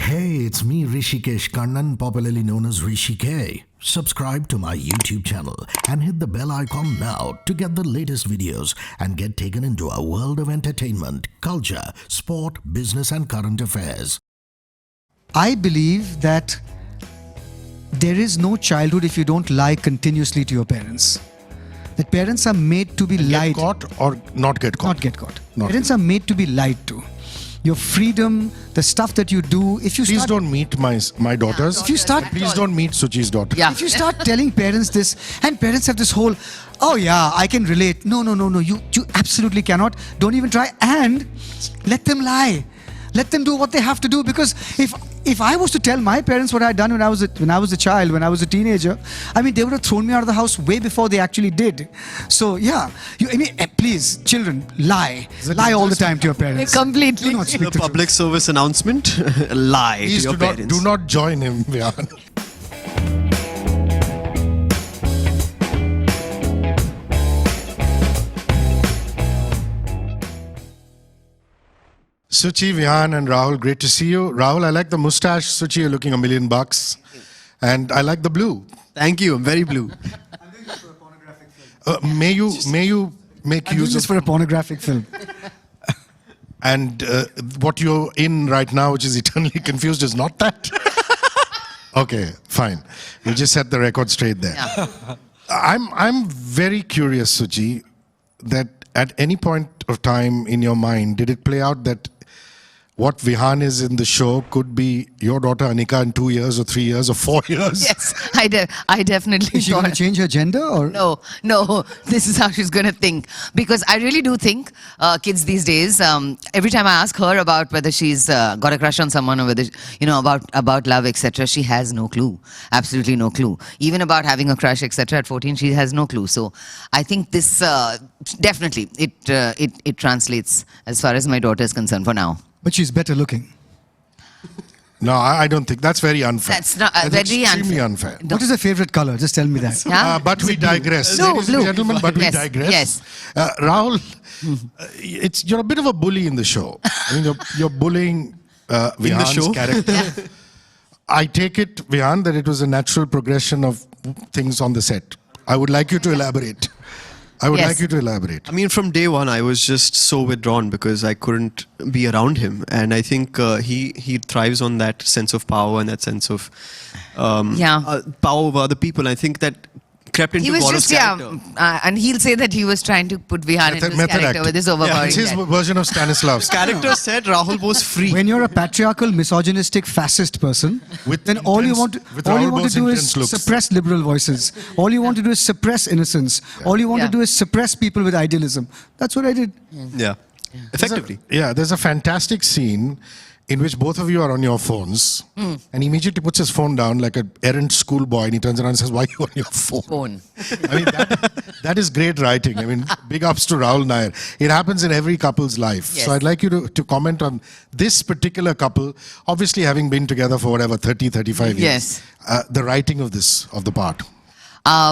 Hey, it's me, Hrishikesh, Kannan, popularly known as Hrishikesh. Subscribe to my YouTube channel and hit the bell icon now to get the latest videos and get taken into a world of entertainment, culture, sport, business and current affairs. I believe that there is no childhood if you don't lie continuously to your parents. That parents are made to be lied. Get caught or not get caught? Not get caught. Parents are made to be lied to. Your freedom, the stuff that you do. If you Please don't meet my daughters. If you start, Please don't meet Suchi's daughter. Yeah. if you start telling parents this, and parents have this whole, oh yeah, I can relate. No, you absolutely cannot. Don't even try, and let them lie. Let them do what they have to do, because if I was to tell my parents what I had done when I was a child, when I was a teenager, I mean, they would have thrown me out of the house way before they actually did. So yeah, please, children, lie all the time to your parents. Completely. Do not speak The to public service announcement, lie Please to your parents. do not join him, Vihaan. Suchi, Vihaan and Rahul, great to see you. Rahul, I like the mustache. Suchi, you're looking $1 million. And I like the blue. Thank you, I'm very blue. May you make I'm doing use this of... for a pornographic film. And what you're in right now, which is eternally confused, is not that? Okay, fine. We'll just set the record straight there. Yeah. I'm very curious, Suchi, that at any point of time in your mind, did it play out that what Vihaan is in the show could be your daughter Anika in 2 years or 3 years or 4 years? Yes, I definitely Is she going to thought. change her gender, or? No, this is how she's going to think. Because I really do think kids these days, every time I ask her about whether she's got a crush on someone or whether, about love, etc., she has no clue. Absolutely no clue. Even about having a crush, etc., at 14, she has no clue. So I think this, definitely, it translates as far as my daughter is concerned for now. But she's better looking. No, I don't think. That's very unfair. That's not very extremely unfair. unfair. What is her favorite color? Just tell me that. Yeah? But we digress. Blue, Ladies blue. and gentlemen, but we Yes, digress. yes. Rahul, you're a bit of a bully in the show. I mean, you're bullying Vihaan's show? character. I take it, Vihaan, that it was a natural progression of things on the set. I would like you to elaborate. I would Yes. like you to elaborate. I mean, from day one, I was just so withdrawn because I couldn't be around him. And I think he thrives on that sense of power and that sense of power over other people. I think that crept into He was Gaurav's just, character. and he'll say that he was trying to put Vihaan into his Method character acting. with his overpowering It's his character. version of Stanislavski. Character said Rahul Bose free. When you're a patriarchal, misogynistic, fascist person, With then all you want with to Rahul Bose do is intense looks. suppress liberal voices. All you want to do is suppress innocence. All you want to Yeah. do is suppress people with idealism. That's what I did. Yeah. Effectively. There's a fantastic scene in which both of you are on your phones, and he immediately puts his phone down like an errant schoolboy, and he turns around and says, "Why are you on your phone?" I mean, that is great writing. I mean, big ups to Rahul Nair. It happens in every couple's life. Yes. So I'd like you to comment on this particular couple, obviously having been together for whatever, 30, 35 years. Yes. The writing of the part.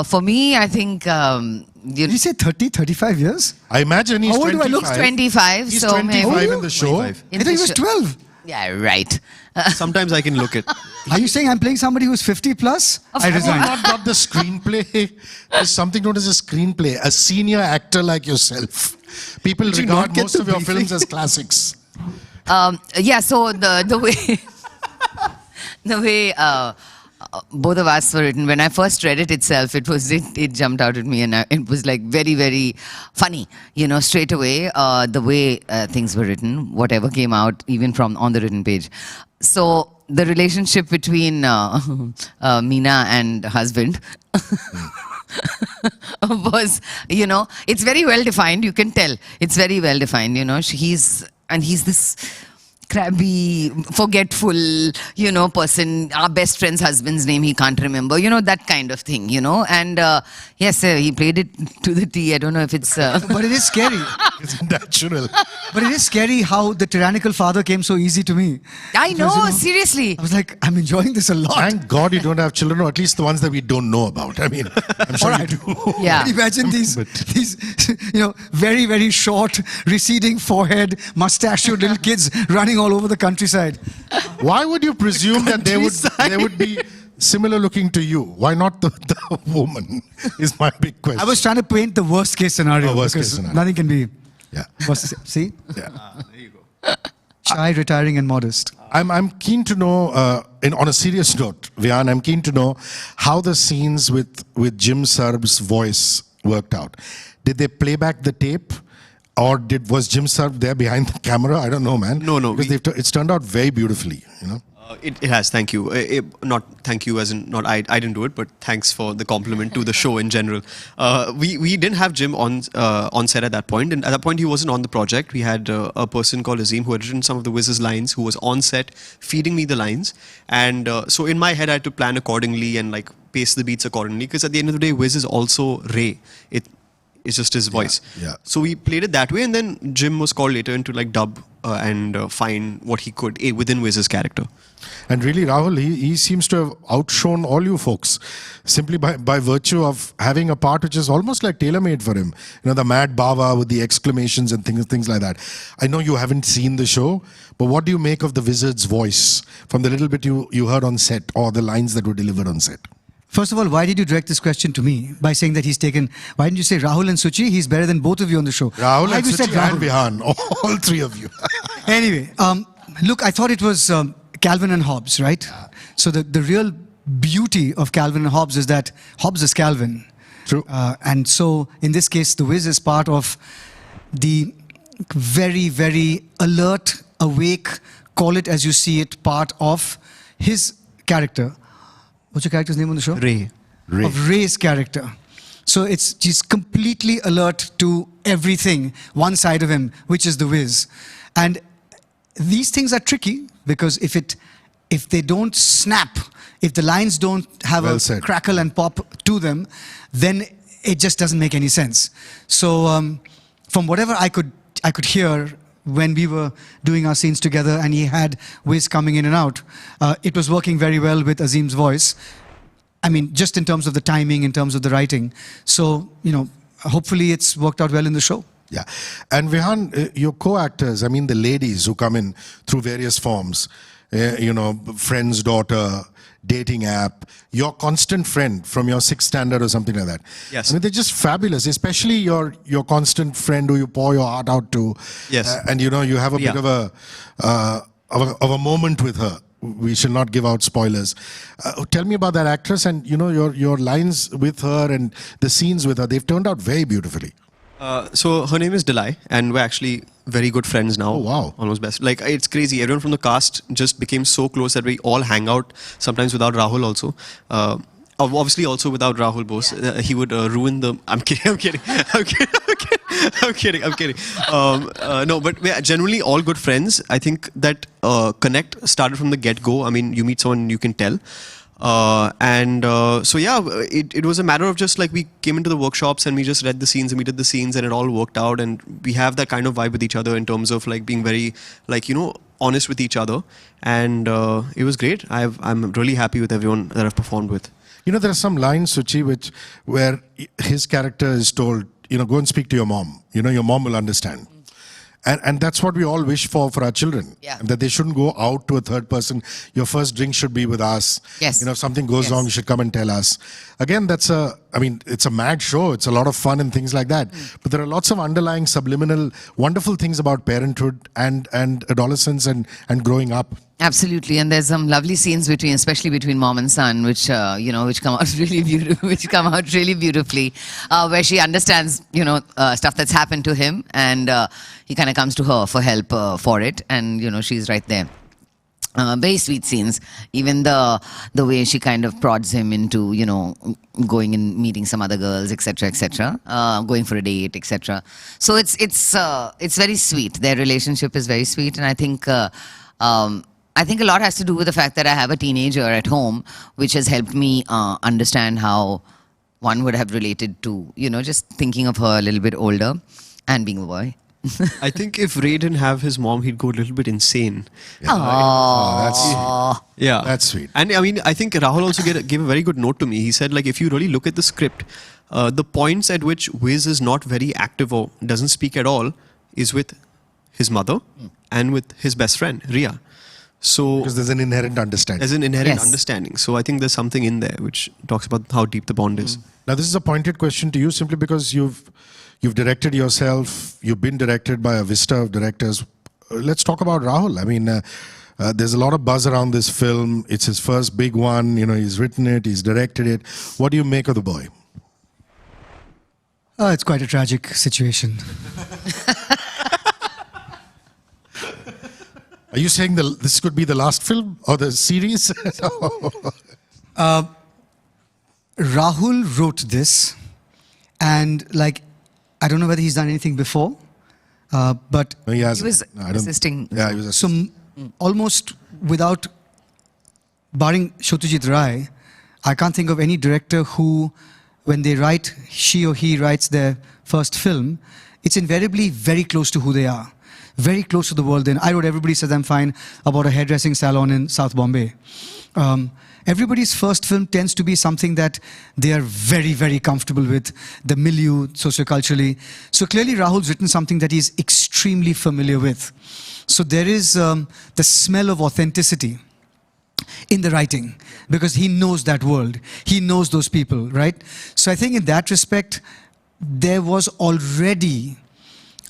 For me, I think... Did you say 30, 35 years? I imagine he's How old do I 25. look? 25, He's so 25 maybe... in the show. 25. I thought he was 12. Yeah, right. Sometimes I can look at. Are you saying I'm playing somebody who's 50 plus? I Have you resign. not got the screenplay? There's something known as a screenplay. A senior actor like yourself. People Did you regard not get most the of your briefing? films as classics. Yeah, so the way... the way... both of us were written. When I first read it itself, it jumped out at me, and it was like very, very funny. Straight away, the way things were written, whatever came out, even from on the written page. So the relationship between Meena and husband was, it's very well defined. You can tell it's very well defined. He's this crabby, forgetful, person. Our best friend's husband's name he can't remember. That kind of thing. And yes, he played it to the T. I don't know if it's. But it is scary. It's natural. But it is scary how the tyrannical father came so easy to me. I know, Because, seriously. I was like, I'm enjoying this a lot. Thank God you don't have children, or at least the ones that we don't know about. I mean, I'm sure you do. Yeah. Imagine these, very, very short, receding forehead, mustachioed little kids running roaming all over the countryside. Why would you presume that they would be similar looking to you? Why not the woman? Is my big question. I was trying to paint the worst case scenario. Worst because case scenario. Nothing can be. Yeah. See? Yeah. There you go. Shy, retiring, and modest. I'm keen to know, on a serious note, Vihaan, I'm keen to know how the scenes with Jim Sarb's voice worked out. Did they play back the tape? Or was Jim Sarb there behind the camera? I don't know, man. No. Because it's turned out very beautifully, you know. It has, thank you. Not thank you as in, not I didn't do it, but thanks for the compliment to the show in general. We didn't have Jim on set at that point, and at that point he wasn't on the project. We had a person called Azim who had written some of the Wiz's lines, who was on set feeding me the lines, and so in my head I had to plan accordingly and like pace the beats accordingly, because at the end of the day Wiz is also Ray. It's just his voice. Yeah. So we played it that way, and then Jim was called later in to like dub and find what he could within Wiz's character. And really, Rahul, he seems to have outshone all you folks simply by virtue of having a part which is almost like tailor-made for him. You know, the mad Bava with the exclamations and things like that. I know you haven't seen the show, but what do you make of the wizard's voice from the little bit you heard on set, or the lines that were delivered on set? First of all, why did you direct this question to me by saying that he's taken... Why didn't you say Rahul and Suchi? He's better than both of you on the show. Rahul Why and have you said Suchi and Rahul? Vihaan, all three of you. Anyway, look, I thought it was Calvin and Hobbes, right? So the real beauty of Calvin and Hobbes is that Hobbes is Calvin. True. And so, in this case, the Wiz is part of the very, very alert, awake, call it as you see it, part of his character. What's your character's name on the show? Ray. Of Ray's character. So he's completely alert to everything, one side of him, which is the Wiz. And these things are tricky because if they don't snap, if the lines don't have Well a said. crackle and pop to them, then it just doesn't make any sense. So from whatever I could hear when we were doing our scenes together and he had Wiz coming in and out, it was working very well with Azim's voice. I mean, just in terms of the timing, in terms of the writing. So, you know, hopefully it's worked out well in the show. Yeah. And Vihaan, your co-actors, I mean the ladies who come in through various forms, you know, friend's daughter, dating app, your constant friend from your sixth standard or something like that. Yes. I mean, they're just fabulous, especially your constant friend who you pour your heart out to. Yes. And, you know, you have a bit of a moment with her. We shall not give out spoilers. Tell me about that actress and, you know, your lines with her and the scenes with her. They've turned out very beautifully. So her name is Pillai, and we're actually very good friends now. Oh, wow. Almost best. Like, it's crazy. Everyone from the cast just became so close that we all hang out, sometimes without Rahul also. Obviously also without Rahul Bose. He would ruin the... I'm kidding. No, but we're generally all good friends. I think that connect started from the get-go. I mean, you meet someone, you can tell. So yeah, it was a matter of just like we came into the workshops and we just read the scenes and we did the scenes and it all worked out, and we have that kind of vibe with each other in terms of like being very like, you know, honest with each other, and it was great. I'm really happy with everyone that I've performed with. You know, there are some lines, Suchi, where his character is told, you know, go and speak to your mom. You know, your mom will understand. And that's what we all wish for our children. Yeah. That they shouldn't go out to a third person. Your first drink should be with us. Yes. You know, if something goes wrong, you should come and tell us. Again, it's a mad show. It's a lot of fun and things like that. But there are lots of underlying subliminal, wonderful things about parenthood and adolescence and growing up. Absolutely, and there's some lovely scenes especially between mom and son, which which come out really beautifully, where she understands, stuff that's happened to him, and he kind of comes to her for help for it, and she's right there. Very sweet scenes. Even the way she kind of prods him into, going and meeting some other girls, etc., going for a date, etc. So it's very sweet. Their relationship is very sweet, and I think a lot has to do with the fact that I have a teenager at home, which has helped me understand how one would have related to, just thinking of her a little bit older and being a boy. I think if Ray didn't have his mom, he'd go a little bit insane. Yeah, that's sweet. And I mean, I think Rahul also gave a very good note to me. He said, like, if you really look at the script, the points at which Wiz is not very active or doesn't speak at all is with his mother and with his best friend, Ria. So Because there's an inherent understanding. there's an inherent Yes. understanding. So I think there's something in there which talks about how deep the bond is. Now, this is a pointed question to you simply because you've directed yourself, you've been directed by a vista of directors. Let's talk about Rahul. I mean, there's a lot of buzz around this film. It's his first big one. He's written it, he's directed it. What do you make of the boy? It's quite a tragic situation. Are you saying this could be the last film or the series? Rahul wrote this, and I don't know whether he's done anything before, but No, he hasn't. He was No, I don't- assisting. Yeah, he was so almost without barring Satyajit Ray, I can't think of any director who, when they write, she or he writes their first film, it's invariably very close to who they are, very close to the world. Then I wrote Everybody Says I'm Fine about a hairdressing salon in South Bombay. Everybody's first film tends to be something that they are very, very comfortable with, the milieu, socioculturally. So clearly Rahul's written something that he's extremely familiar with. So there is the smell of authenticity in the writing, because he knows that world. He knows those people, right? So I think in that respect, there was already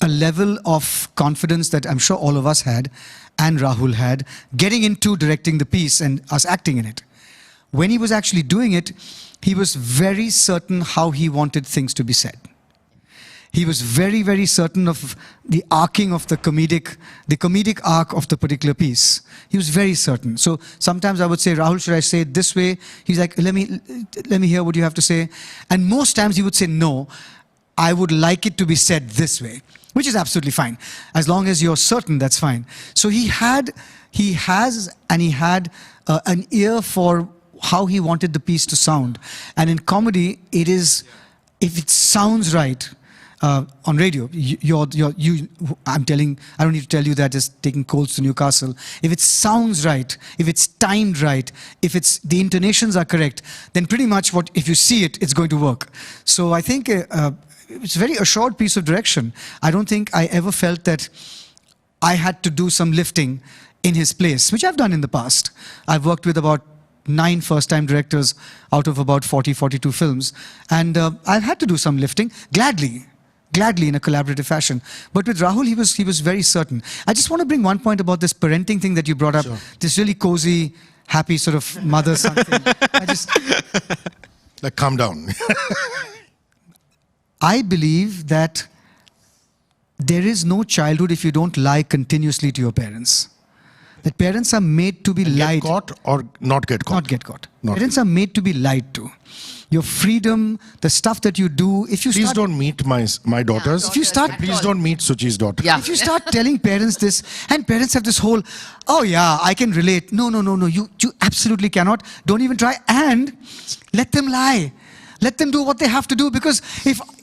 a level of confidence that I'm sure all of us had, and Rahul had, getting into directing the piece and us acting in it. When he was actually doing it, he was very certain how he wanted things to be said. He was very, very certain of the arcing of the comedic arc of the particular piece. He was very certain. So sometimes I would say, Rahul, should I say it this way? He's like, let me hear what you have to say. And most times he would say, no, I would like it to be said this way, which is absolutely fine. As long as you're certain, that's fine. So he had an ear for how he wanted the piece to sound. And in comedy, it is, if it sounds right, on radio, I don't need to tell you that just taking Coles to Newcastle. If it sounds right, if it's timed right, if the intonations are correct, then pretty much if you see it, it's going to work. So I think it's a very assured piece of direction. I don't think I ever felt that I had to do some lifting in his place, which I've done in the past. I've worked with about 9 first-time directors out of about 42 films. And I've had to do some lifting, gladly in a collaborative fashion. But with Rahul, he was very certain. I just want to bring one point about this parenting thing that you brought up. Sure. This really cozy, happy sort of mother-son thing. Calm down. I believe that there is no childhood if you don't lie continuously to your parents. That parents are made to be lied. Get caught or not get caught? Not get caught. Parents are made to be lied to. Your freedom, the stuff that you do. Please don't meet my daughters. If you start, please don't meet Suchi's daughter. Yeah. If you start telling parents this, and parents have this whole, oh yeah, I can relate. No, you absolutely cannot. Don't even try. And let them lie. Let them do what they have to do. Because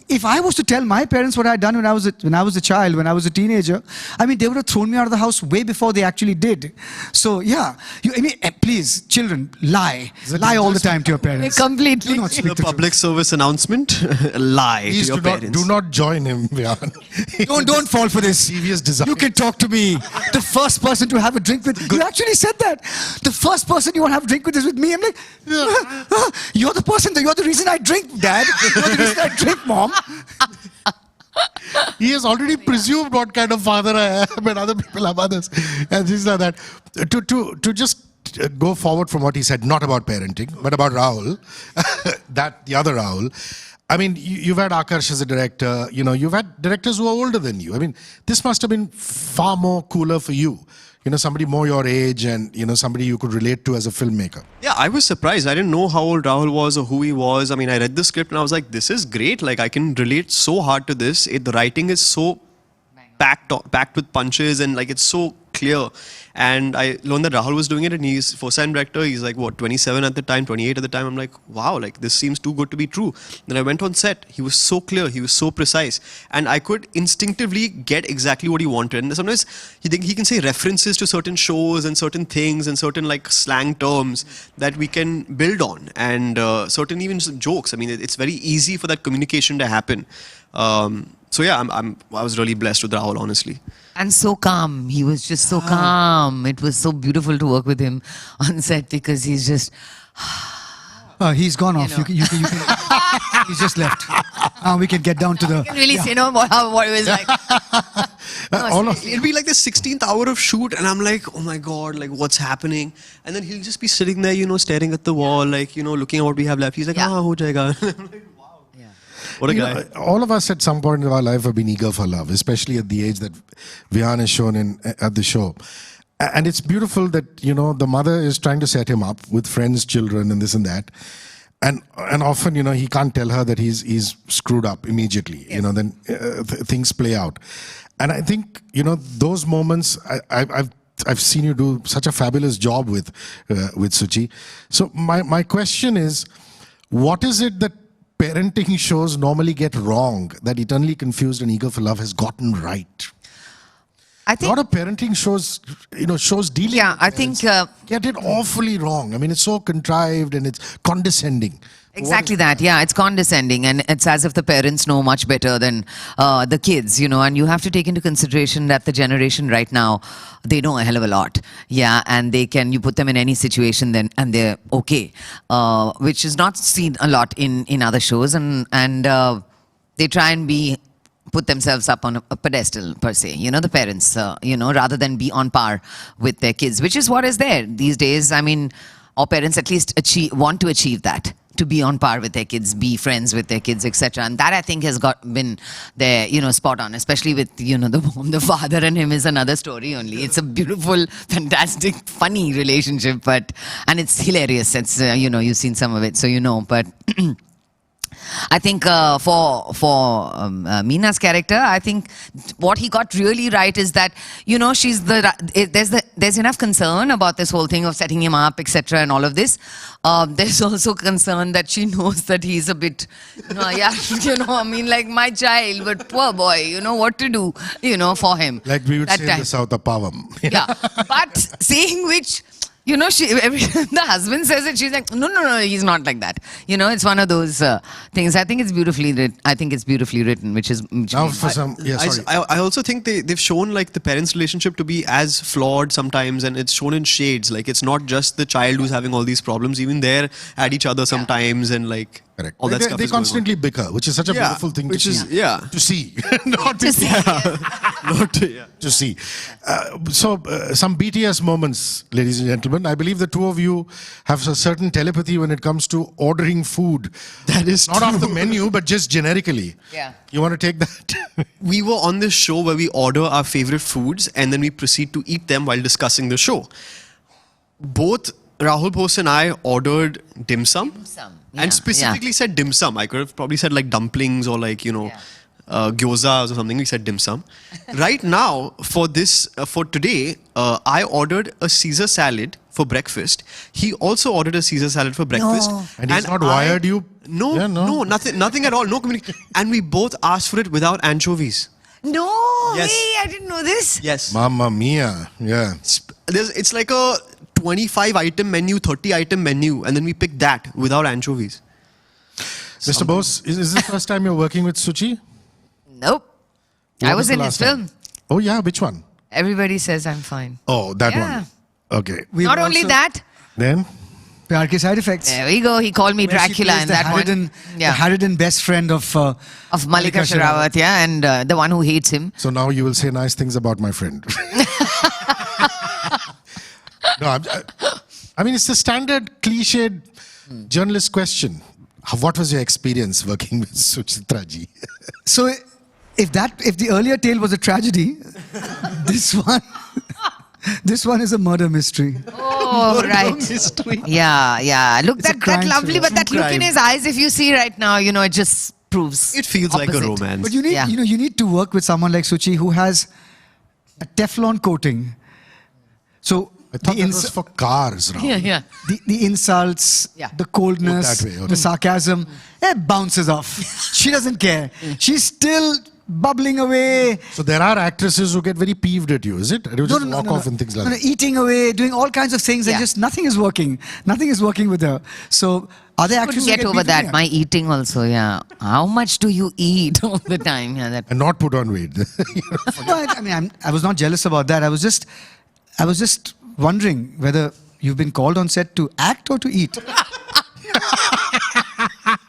if I was to tell my parents what I had done when I was a child, when I was a teenager, I mean, they would have thrown me out of the house way before they actually did. So yeah, please, children, lie all the time to your parents. Completely. Do not speak The the public service announcement, lie Please to your parents. do not join him, Vihaan. truth. Don't fall for this. Devious design. You can talk to me. The first person to have a drink with. You actually said that. The first person you want to have a drink with is with me. I'm like, you're the person. You're the reason I drink, Dad. You're the reason I drink, Mom. He has already presumed what kind of father I am and other people are mothers and things like that. To just go forward from what he said, not about parenting, but about Rahul, the other Rahul. I mean, you've had Akarsh as a director, you've had directors who are older than you. I mean, this must have been far more cooler for you. Somebody more your age and, somebody you could relate to as a filmmaker. Yeah, I was surprised. I didn't know how old Rahul was or who he was. I mean, I read the script and I was like, this is great. Like, I can relate so hard to this. The writing is so packed with punches and like it's so clear. And I learned that Rahul was doing it and he's first-time director. He's like, 27 at the time, 28 at the time. I'm like, wow, like this seems too good to be true. Then I went on set. He was so clear. He was so precise. And I could instinctively get exactly what he wanted. And sometimes he can say references to certain shows and certain things and certain like slang terms that we can build on. And certain even jokes. I mean, it's very easy for that communication to happen. So yeah, I was really blessed with Rahul, honestly. And so calm. He was just so calm. It was so beautiful to work with him on set because he's just... He's gone off. know. You can he's just left. We can get down to the... I can really say no more what it was like. It'll be like the 16th hour of shoot, and I'm like, oh my god, like what's happening? And then he'll just be sitting there, staring at the wall, like looking at what we have left. He's like, ho jayega. I'm like, wow. Yeah. What a guy. All of us at some point in our life have been eager for love, especially at the age that Vihaan is shown at the show. And it's beautiful that, the mother is trying to set him up with friends, children, and this and that. And often, he can't tell her that he's screwed up immediately. Yes. Then things play out. And I think, those moments, I've seen you do such a fabulous job with Suchi. So my question is, what is it that parenting shows normally get wrong that Eternally Confused and Eager for Love has gotten right? I think... A lot of parenting shows, shows dealing Yeah, with I think... parents get it awfully wrong. I mean, it's so contrived and it's condescending. Exactly that. Yeah, it's condescending, and it's as if the parents know much better than the kids, and you have to take into consideration that the generation right now, they know a hell of a lot. Yeah, and you put them in any situation and they're okay, which is not seen a lot in other shows, and they try and put themselves up on a pedestal per se, the parents, rather than be on par with their kids, which is what is there these days. I mean, our parents at least want to achieve that, to be on par with their kids, be friends with their kids, etc. And that, I think, has been there, spot on, especially with, the father and him is another story only. It's a beautiful, fantastic, funny relationship, and it's hilarious. It's, you've seen some of it, so but... I think for Meena's character, I think what he got really right is that there's enough concern about this whole thing of setting him up, etc. and all of this. There's also concern that she knows that he's a bit, like my child, but poor boy, what to do, for him. Like we would that say in time. the South, a pavam. Yeah, but saying which... every time the husband says it, she's like, no, he's not like that. It's one of those things. I think it's beautifully written, which Now for some, sorry. I also think they've shown like the parents' relationship to be as flawed sometimes, and it's shown in shades. Like it's not just the child who's having all these problems. Even they're at each other sometimes, and like Correct. all that stuff. They is going on. constantly bicker, which is such a beautiful thing to see. To see, not to see. To see. So some BTS moments, ladies and gentlemen. I believe the two of you have a certain telepathy when it comes to ordering food. That is not off the menu, but just generically. Yeah. You want to take that? We were on this show where we order our favorite foods and then we proceed to eat them while discussing the show. Both Rahul Bose and I ordered dim sum. And specifically said dim sum. I could have probably said like dumplings or like, gyoza or something. We said dim sum. Right now, for today, I ordered a Caesar salad for breakfast. He also ordered a Caesar salad for breakfast. No. And he's not wired you? No, Yeah, no. nothing at all. No communication. And we both asked for it without anchovies. No Yes. way, I didn't know this. Yes. Mamma mia. Yeah. It's like a 25 item menu, 30 item menu, and then we picked that without anchovies. Mr. Bose, is this the first time you're working with Suchi? Nope. What I was the in his last time? film. Oh yeah, which one? Everybody says I'm fine. Oh, that Yeah. one. Okay. We've Not only also- that, Then? Pyar Ke Side Effects. there we go. He called me Where she Dracula plays in the that Harridan, one. the Harridan best friend of Malika Sherawat, yeah, and the one who hates him. So now you will say nice things about my friend. No, I mean, it's the standard cliched journalist question. What was your experience working with Suchitra ji? So if the earlier tale was a tragedy, this one is a murder mystery. Oh, right. Mystery. Yeah. Look, It's a that crime lovely, thriller. but that look in his eyes, if you see right now, it just proves. It feels like a opposite. romance. But you need, Yeah. you need to work with someone like Suchi who has a Teflon coating. So I thought that was for cars. Rahul. Yeah. the insults, Yeah. the coldness, Oh, that way, okay. the sarcasm, it bounces off. She doesn't care. She's still bubbling away. So there are actresses who get very peeved at you, is it? They just walk off and things like No, that. eating away, doing all kinds of things, and Yeah. just nothing is working. Nothing is working with her. So Are there Couldn't actors who get over beaten? that. Yeah. My eating also, yeah. How much do you eat all the time? Yeah, that. And not put on weight. No, I mean, I was not jealous about that. I was just wondering whether you've been called on set to act or to eat.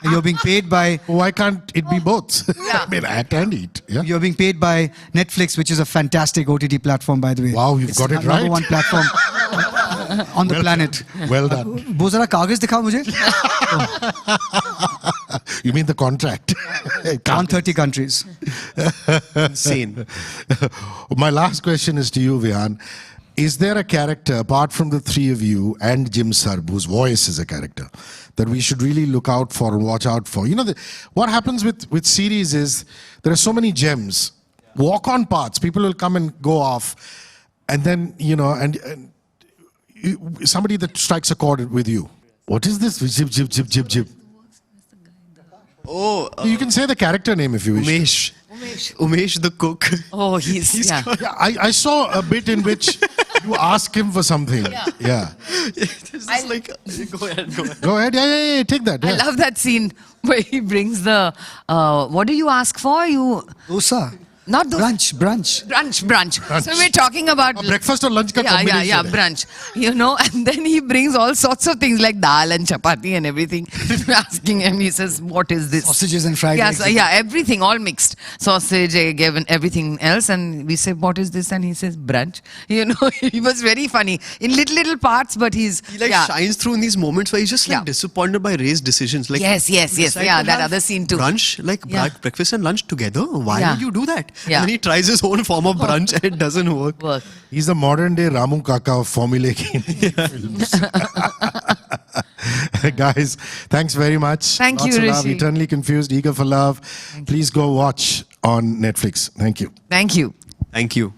You're being paid by. Why can't it be both? Yeah. I mean, act and eat. Yeah. You're being paid by Netflix, which is a fantastic OTT platform, by the way. Wow, you've It's got it number right. one platform on the planet. Well done. वो जरा कागज दिखाओ मुझे. You mean the contract? 130 countries. Insane. My last question is to you, Vihaan. Is there a character, apart from the three of you and Jim Sarb, whose voice is a character, that we should really look out for and watch out for? You know, what happens with series is there are so many gems, walk-on parts. People will come and go off. And then, you know, and somebody that strikes a chord with you. What is this? Jib, jib, jib, jib, jib. Oh, You can say the character name if you wish. Umesh the cook. Oh, he's yeah. Yeah, I saw a bit in which you ask him for something. Yeah. This is like, go ahead. Go ahead. Yeah. Take that. I Yeah. love that scene where he brings the. What do you ask for? You Dosa. not the Brunch. brunch. So we're talking about Breakfast or lunch ka yeah, combination hai. brunch. You know, and then he brings all sorts of things like dal and chapati and everything. We're asking him, he says, "What is this?" Sausages and fried eggs. Everything, all mixed. Sausage, egg, and everything else. And we say, "What is this?" And he says, "Brunch." You know, he was very funny in little parts, but He shines through in these moments where he's just like Yeah. disappointed by Ray's decisions. Like Yes. decide Yeah, to that have other scene too. Brunch, like Yeah. breakfast and lunch together. Why Yeah. would you do that? Yeah. And then he tries his own form of brunch and it doesn't work. Work. He's the modern day Ramu Kaka of formulaic films. Guys, thanks very much. Thank you, Lots of love. Hrishi. Eternally Confused, Eager for Love. Please go watch on Netflix. Thank you. Thank you. Thank you.